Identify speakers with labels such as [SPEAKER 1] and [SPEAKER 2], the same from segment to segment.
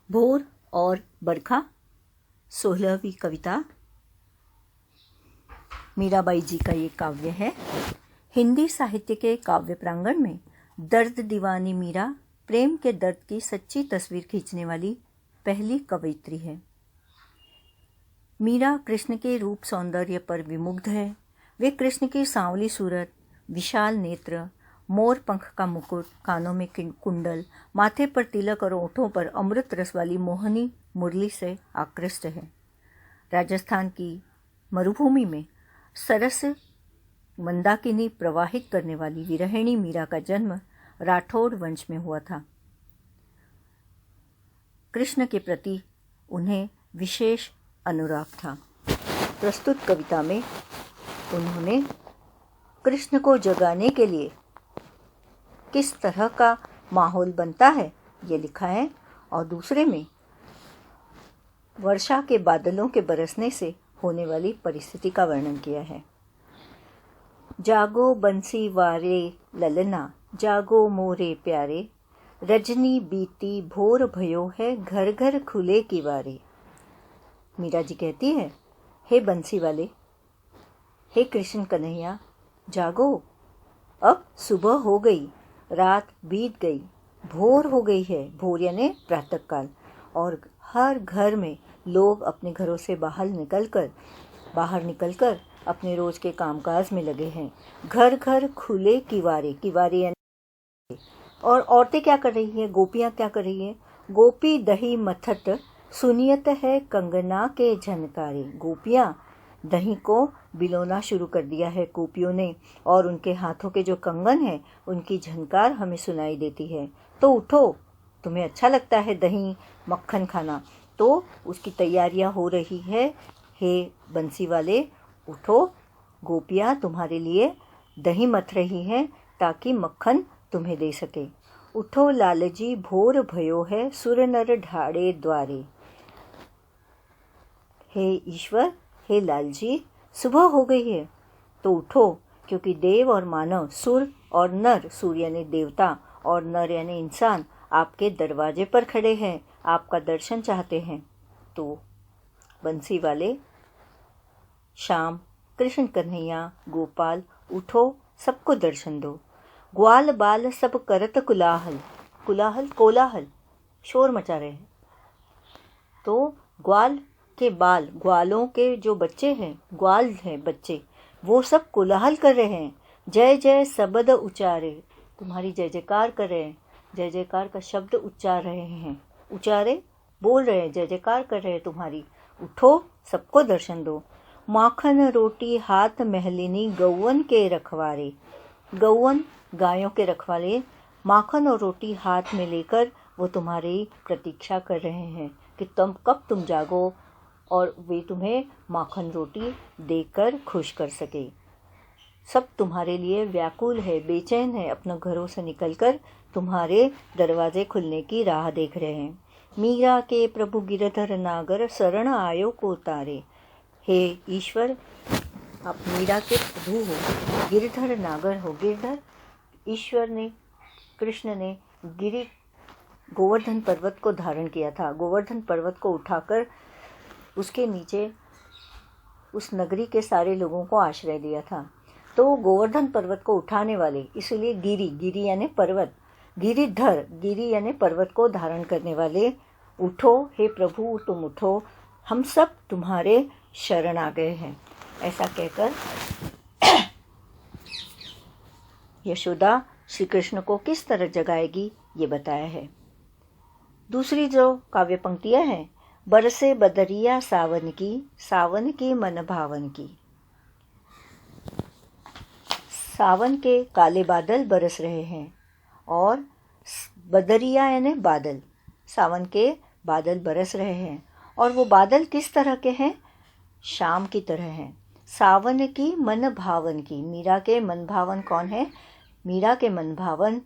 [SPEAKER 1] भोर और बरखा 16वीं कविता मीराबाई जी का ये काव्य है। हिंदी साहित्य के काव्य प्रांगण में दर्द दीवानी मीरा प्रेम के दर्द की सच्ची तस्वीर खींचने वाली पहली कवयित्री है। मीरा कृष्ण के रूप सौंदर्य पर विमुग्ध है। वे कृष्ण की सांवली सूरत, विशाल नेत्र, मोर पंख का मुकुट, कानों में कुंडल, माथे पर तिलक और ओठों पर अमृत रस वाली मोहनी मुरली से आकृष्ट है। राजस्थान की मरुभूमि में सरस मंदाकिनी प्रवाहित करने वाली विरहिणी मीरा का जन्म राठौड़ वंश में हुआ था। कृष्ण के प्रति उन्हें विशेष अनुराग था। प्रस्तुत कविता में उन्होंने कृष्ण को जगाने के लिए किस तरह का माहौल बनता है ये लिखा है, और दूसरे में वर्षा के बादलों के बरसने से होने वाली परिस्थिति का वर्णन किया है। जागो बंसी वारे ललना, जागो मोरे प्यारे, रजनी बीती भोर भयो है, घर घर खुले किवारे। मीरा जी कहती है, हे बंसी वाले, हे कृष्ण कन्हैया, जागो, अब सुबह हो गई, रात बीत गई, भोर हो गई है। भोर यानी प्रातःकाल, और हर घर में लोग अपने घरों से बाहर निकलकर अपने रोज के कामकाज में लगे हैं। घर घर खुले किवारे, किवारे यानी, और औरतें क्या कर रही हैं, गोपियां क्या कर रही हैं? गोपी दही मथत सुनियत है कंगना के झनकारे। गोपियां दही को बिलोना शुरू कर दिया है गोपियों ने, और उनके हाथों के जो कंगन है उनकी झनकार हमें सुनाई देती है। तो उठो, तुम्हें अच्छा लगता है दही मक्खन खाना, तो उसकी तैयारियां हो रही है। हे बंसी वाले, उठो, गोपियां तुम्हारे लिए दही मथ रही हैं ताकि मक्खन तुम्हें दे सके। उठो लालजी भोर भयो है, सुर नर ढाड़े द्वारे। हे ईश्वर, हे लाल जी, सुबह हो गई है तो उठो, क्योंकि देव और मानव, सुर और नर, सुर यानी देवता और नर यानी इंसान, आपके दरवाजे पर खड़े हैं, आपका दर्शन चाहते हैं। तो बंसी वाले, श्याम, कृष्ण कन्हैया, गोपाल, उठो, सबको दर्शन दो। ग्वाल बाल सब करत कुलाहल, कुलाहल कोलाहल, शोर मचा रहे हैं। तो ग्वाल के बाल, ग्वालों के जो बच्चे हैं, ग्वाल हैं बच्चे, वो सब कोलाहल कर रहे हैं। जय जय शब्द उच्चारे, तुम्हारी जय जयकार कर रहे हैं, जय जयकार का शब्द उच्चार रहे हैं, उच्चारे बोल रहे हैं, जय जयकार कर रहे हैं तुम्हारी। उठो, सबको दर्शन दो। माखन रोटी हाथ महलिनी, गौवन के रखवारे। गौवन गायों के रखवाले माखन और रोटी हाथ में लेकर वो तुम्हारी प्रतीक्षा कर रहे हैं कि तुम कब तुम जागो और वे तुम्हें माखन रोटी देकर खुश कर सके। सब तुम्हारे लिए व्याकुल है, बेचैन है, अपने घरों से निकलकर तुम्हारे दरवाजे खुलने की राह देख रहे हैं। मीरा के प्रभु गिरधर नागर, शरण आयो को तारे। हे ईश्वर, आप मीरा के प्रभु हो, गिरधर नागर हो। गिरधर ईश्वर ने, कृष्ण ने गोवर्धन पर्वत को धारण किया था। गोवर्धन पर्वत को उठाकर उसके नीचे उस नगरी के सारे लोगों को आश्रय दिया था। तो गोवर्धन पर्वत को उठाने वाले, इसलिए गिरी यानी पर्वत, गिरिधर, गिरी यानी पर्वत को धारण करने वाले, उठो हे प्रभु, तुम उठो, हम सब तुम्हारे शरण आ गए हैं। ऐसा कहकर यशोदा श्री कृष्ण को किस तरह जगाएगी ये बताया है। दूसरी जो काव्य पंक्तियां हैं, बरसे बदरिया सावन की मन भावन की। सावन के काले बादल बरस रहे हैं, और बदरिया यानी बादल, सावन के बादल बरस रहे हैं, और वो बादल किस तरह के हैं? शाम की तरह हैं। सावन की मन भावन की, मीरा के मन भावन कौन है? मीरा के मन भावन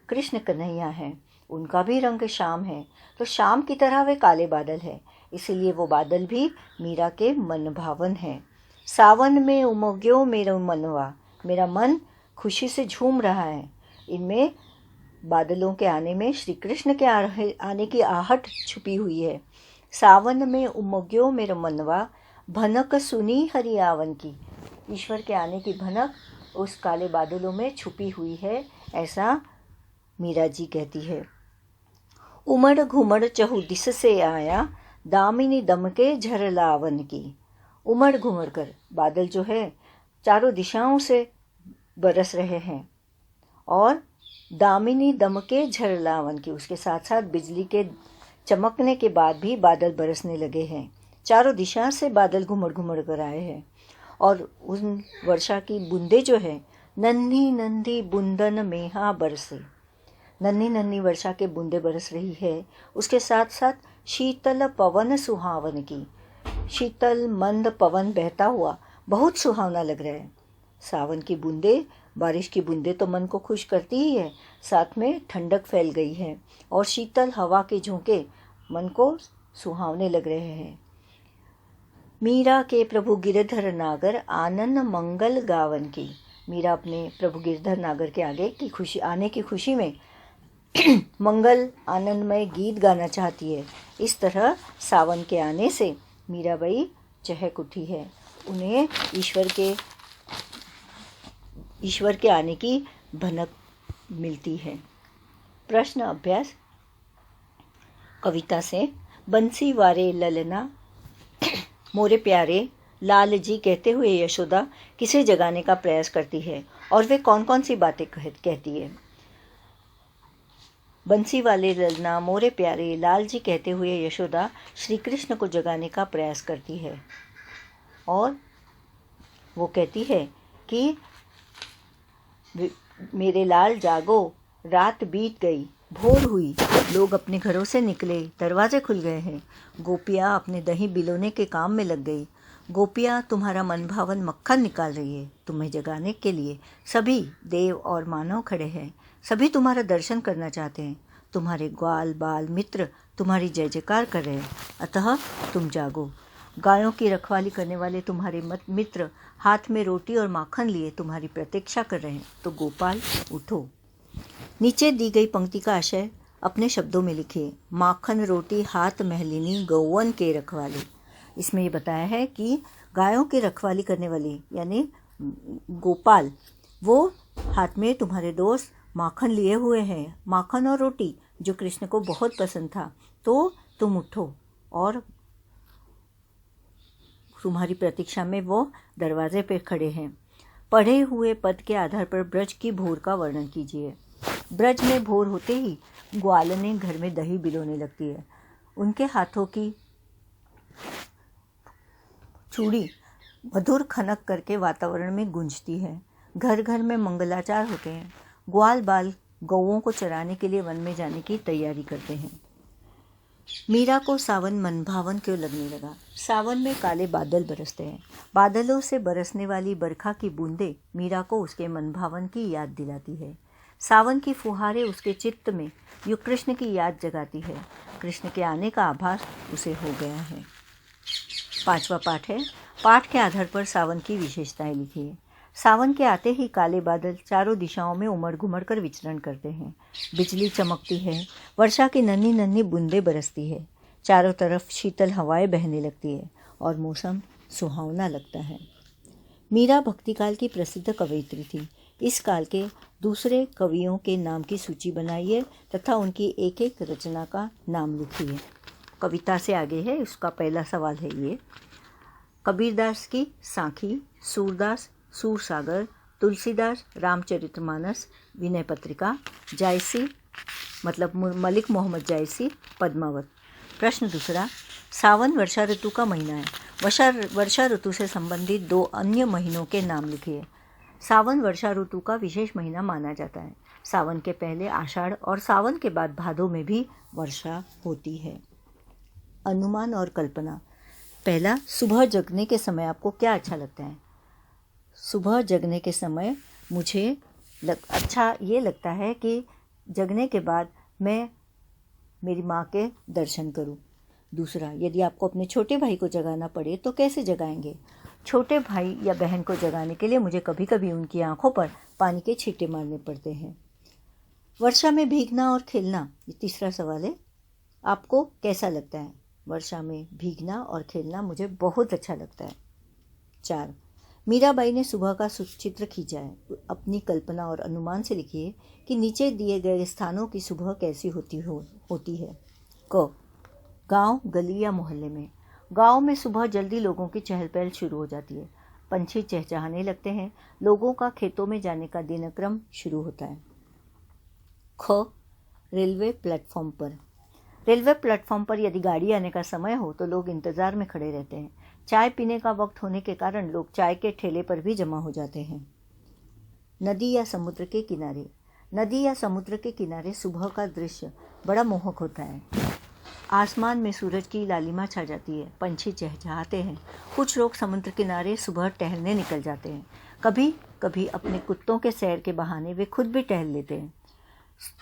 [SPEAKER 1] कृष्ण कन्हैया हैं, उनका भी रंग शाम है, तो शाम की तरह वे काले बादल है, इसीलिए वो बादल भी मीरा के मन भावन हैं। सावन में उमग्यो मेरा मनवा, मेरा मन खुशी से झूम रहा है। इनमें बादलों के आने में श्री कृष्ण के आने की आहट छुपी हुई है। सावन में उमग्यो मेरा मनवा, भनक सुनी हरियावन की। ईश्वर के आने की भनक उस काले बादलों में छुपी हुई है, ऐसा मीरा जी कहती है। उमड़ घुमड़ चहु दिस से आया, दामिनी दमके झरलावन की। उमड़ घुमड़ कर बादल जो है चारों दिशाओं से बरस रहे हैं और दामिनी दमके झरलावन की, उसके साथ साथ बिजली के चमकने के बाद भी बादल बरसने लगे हैं। चारों दिशा से बादल घुमड़ घुमड़ कर आए हैं और उन वर्षा की बूंदे जो है नन्ही नन्ही बूंदन मेहा बरसे, नन्ही नन्ही वर्षा के बूंदे बरस रही है। उसके साथ साथ शीतल पवन सुहावन की, शीतल मंद पवन बहता हुआ बहुत सुहावना लग रहा है। सावन की बूंदे, बारिश की बूंदे तो मन को खुश करती ही है, साथ में ठंडक फैल गई है और शीतल हवा के झोंके मन को सुहावने लग रहे हैं। मीरा के प्रभु गिरधर नागर आनंद मंगल गावन की। मीरा अपने प्रभु गिरधर नागर के आगे की खुशी, आने की खुशी में मंगल आनंदमय गीत गाना चाहती है। इस तरह सावन के आने से मीराबाई चहक उठी है। उन्हें ईश्वर के आने की भनक मिलती है। प्रश्न अभ्यास कविता से। बंसी वारे ललना मोरे प्यारे लाल जी कहते हुए यशोदा किसे जगाने का प्रयास करती है और वे कौन कौन सी बातें कहती है। बंसी वाले ललना मोरे प्यारे लाल जी कहते हुए यशोदा श्री कृष्ण को जगाने का प्रयास करती है और वो कहती है कि मेरे लाल जागो, रात बीत गई, भोर हुई, लोग अपने घरों से निकले, दरवाजे खुल गए हैं, गोपियाँ अपने दही बिलोने के काम में लग गई। गोपियाँ तुम्हारा मनभावन मक्खन निकाल रही है। तुम्हें जगाने के लिए सभी देव और मानव खड़े हैं। सभी तुम्हारा दर्शन करना चाहते हैं। तुम्हारे ग्वाल बाल मित्र तुम्हारी जय जयकार कर रहे हैं, अतः तुम जागो। गायों की रखवाली करने वाले तुम्हारे मित्र हाथ में रोटी और माखन लिए तुम्हारी प्रतीक्षा कर रहे हैं, तो गोपाल उठो। नीचे दी गई पंक्ति का आशय अपने शब्दों में लिखिए। माखन रोटी हाथ महलिनी गौवन के रखवाली। इसमें ये बताया है कि गायों की रखवाली करने वाली यानी गोपाल, वो हाथ में तुम्हारे दोस्त माखन लिए हुए हैं, माखन और रोटी जो कृष्ण को बहुत पसंद था, तो तुम उठो और तुम्हारी प्रतीक्षा में वो दरवाजे पे खड़े हैं। पढ़े हुए पद के आधार पर ब्रज की भोर का वर्णन कीजिए। ब्रज में भोर होते ही ग्वालनें घर में दही बिलोने लगती है। उनके हाथों की चूड़ी मधुर खनक करके वातावरण में गूंजती है। घर घर में मंगलाचार होते हैं। ग्वाल बाल गौओं को चराने के लिए वन में जाने की तैयारी करते हैं। मीरा को सावन मनभावन क्यों लगने लगा। सावन में काले बादल बरसते हैं। बादलों से बरसने वाली बरखा की बूंदें मीरा को उसके मनभावन की याद दिलाती है। सावन की फुहारें उसके चित्त में युग कृष्ण की याद जगाती है। कृष्ण के आने का आभास उसे हो गया है। 5वां पाठ है। पाठ के आधार पर सावन की विशेषताएं लिखिए। सावन के आते ही काले बादल चारों दिशाओं में उमड़ घुमड़ कर विचरण करते हैं। बिजली चमकती है, वर्षा की नन्ही नन्ही बूंदें बरसती है, चारों तरफ शीतल हवाएं बहने लगती है और मौसम सुहावना लगता है। मीरा भक्तिकाल की प्रसिद्ध कवयित्री थी। इस काल के दूसरे कवियों के नाम की सूची बनाइए तथा उनकी एक एक रचना का नाम लिखिए। कविता से आगे है, उसका पहला सवाल है ये। कबीरदास की साखी, सूरदास सूरसागर, तुलसीदास रामचरितमानस, विनय पत्रिका, जायसी मतलब मलिक मोहम्मद जायसी, पद्मावत। प्रश्न दूसरा, सावन वर्षा ऋतु का महीना है। वर्षा ऋतु से संबंधित 2 अन्य महीनों के नाम लिखिए। सावन वर्षा ऋतु का विशेष महीना माना जाता है। सावन के पहले आषाढ़ और सावन के बाद भादों में भी वर्षा होती है। अनुमान और कल्पना। पहला, सुबह जगने के समय आपको क्या अच्छा लगता है। सुबह जगने के समय मुझे अच्छा ये लगता है कि जगने के बाद मैं मेरी माँ के दर्शन करूं। दूसरा, यदि आपको अपने छोटे भाई को जगाना पड़े तो कैसे जगाएंगे। छोटे भाई या बहन को जगाने के लिए मुझे कभी कभी उनकी आंखों पर पानी के छींटे मारने पड़ते हैं। वर्षा में भीगना और खेलना, ये तीसरा सवाल है, आपको कैसा लगता है? वर्षा में भीगना और खेलना मुझे बहुत अच्छा लगता है। 4, मीराबाई ने सुबह का चित्र खींचा है। अपनी कल्पना और अनुमान से लिखिए कि नीचे दिए गए स्थानों की सुबह कैसी होती है। क, गांव, गली या मोहल्ले में। गांव में सुबह जल्दी लोगों की चहल पहल शुरू हो जाती है। पंछी चहचहाने लगते हैं। लोगों का खेतों में जाने का दिनक्रम शुरू होता है। ख, रेलवे प्लेटफॉर्म पर। रेलवे प्लेटफॉर्म पर यदि गाड़ी आने का समय हो तो लोग इंतज़ार में खड़े रहते हैं। चाय पीने का वक्त होने के कारण लोग चाय के ठेले पर भी जमा हो जाते हैं। नदी या समुद्र के किनारे। नदी या समुद्र के किनारे सुबह का दृश्य बड़ा मोहक होता है। आसमान में सूरज की लालिमा छा जाती है। पंछी चहचहाते हैं। कुछ लोग समुद्र किनारे सुबह टहलने निकल जाते हैं। कभी कभी अपने कुत्तों के सैर के बहाने वे खुद भी टहल लेते हैं।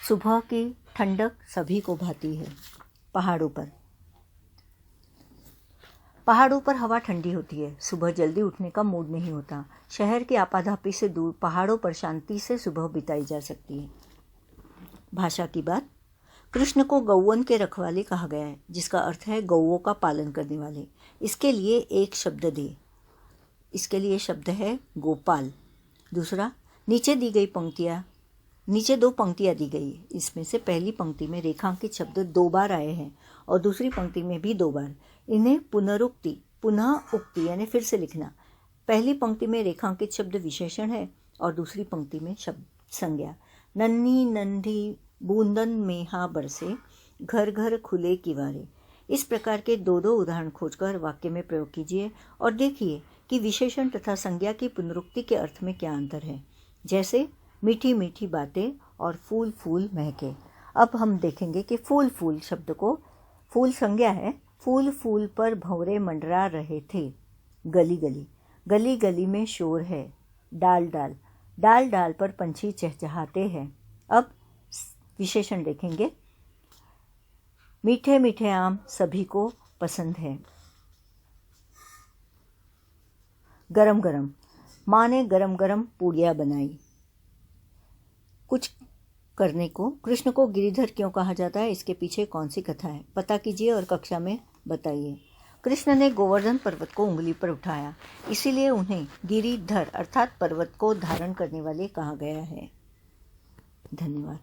[SPEAKER 1] सुबह की ठंडक सभी को भाती है। पहाड़ों पर हवा ठंडी होती है। सुबह जल्दी उठने का मूड नहीं होता। शहर की आपाधापी से दूर पहाड़ों पर शांति से सुबह बिताई जा सकती है। भाषा की बात। कृष्ण को गौवन के रखवाले कहा गया है, जिसका अर्थ है गौओं का पालन करने वाले। इसके लिए एक शब्द दे। इसके लिए शब्द है गोपाल। दूसरा, नीचे 2 पंक्तियाँ दी गई। इसमें से पहली पंक्ति में रेखांकित शब्द 2 बार आए हैं और दूसरी पंक्ति में भी 2 बार। इन्हें पुनः उक्ति यानी फिर से लिखना। पहली पंक्ति में रेखांकित शब्द विशेषण है और दूसरी पंक्ति में शब्द संज्ञा। नन्ही नन्ही बूंदन में हाँ बरसे, घर घर खुले किवारे। इस प्रकार के 2 उदाहरण खोजकर वाक्य में प्रयोग कीजिए और देखिए कि विशेषण तथा संज्ञा की पुनरुक्ति के अर्थ में क्या अंतर है। जैसे मीठी मीठी बातें और फूल फूल महके। अब हम देखेंगे कि फूल फूल शब्द को, फूल संज्ञा है। फूल फूल पर भंवरे मंडरा रहे थे। गली गली, गली गली में शोर है। डाल डाल, डाल डाल पर पंछी चहचहाते हैं। अब विशेषण देखेंगे। मीठे मीठे आम सभी को पसंद है। गरम गरम, माँ ने गरम गरम पूड़ियाँ बनाई। कुछ करने को। कृष्ण को गिरिधर क्यों कहा जाता है, इसके पीछे कौन सी कथा है, पता कीजिए और कक्षा में बताइए। कृष्ण ने गोवर्धन पर्वत को उंगली पर उठाया, इसीलिए उन्हें गिरिधर अर्थात पर्वत को धारण करने वाले कहा गया है। धन्यवाद।